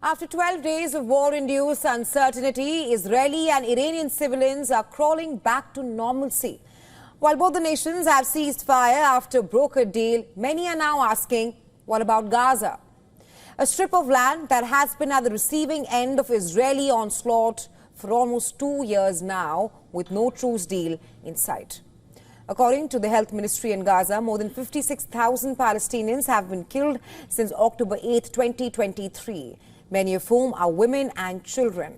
After 12 days of war-induced uncertainty, Israeli and Iranian civilians are crawling back to normalcy. While both the nations have ceased fire after a brokered deal, many are now asking, what about Gaza? A strip of land that has been at the receiving end of Israeli onslaught for almost 2 years now, with no truce deal in sight. According to the Health Ministry in Gaza, more than 56,000 Palestinians have been killed since October 8, 2023, many of whom are women and children.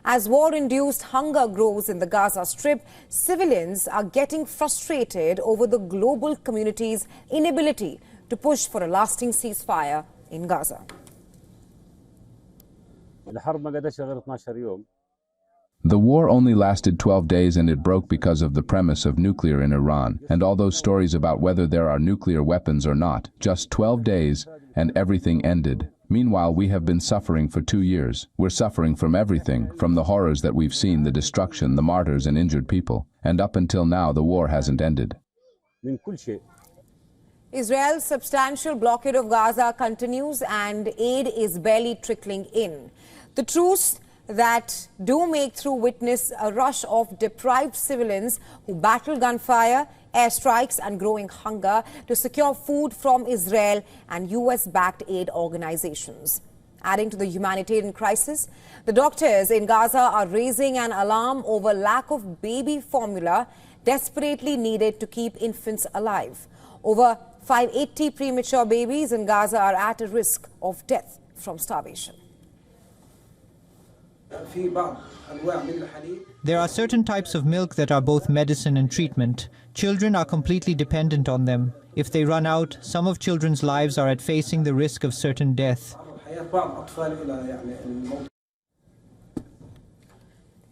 As war-induced hunger grows in the Gaza Strip, civilians are getting frustrated over the global community's inability to push for a lasting ceasefire in Gaza. The war only lasted 12 days and it broke because of the premise of nuclear in Iran and all those stories about whether there are nuclear weapons or not. Just 12 days and everything ended. Meanwhile, we have been suffering for 2 years. We're suffering from everything, from the horrors that we've seen, the destruction, the martyrs and injured people. And up until now, the war hasn't ended. Israel's substantial blockade of Gaza continues and aid is barely trickling in. The truce that do make through witness a rush of deprived civilians who battle gunfire, airstrikes and growing hunger to secure food from Israel and US-backed aid organizations. Adding to the humanitarian crisis, the doctors in Gaza are raising an alarm over lack of baby formula desperately needed to keep infants alive. Over 580 premature babies in Gaza are at a risk of death from starvation. There are certain types of milk that are both medicine and treatment. Children are completely dependent on them. If they run out, some of children's lives are at facing the risk of certain death.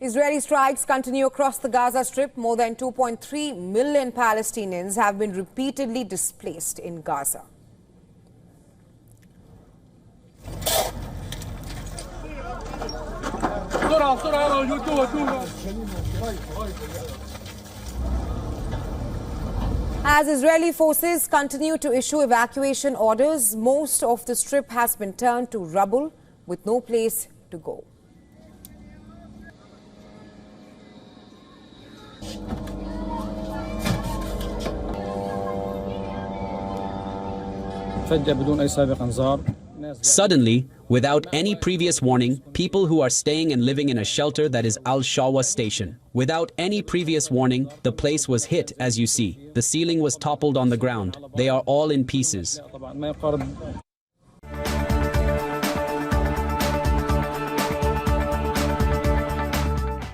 Israeli strikes continue across the Gaza Strip. More than 2.3 million Palestinians have been repeatedly displaced in Gaza. As Israeli forces continue to issue evacuation orders, most of the Strip has been turned to rubble with no place to go. Suddenly, without any previous warning, people who are staying and living in a shelter that is Al-Shawa station. Without any previous warning, the place was hit, as you see. The ceiling was toppled on the ground. They are all in pieces.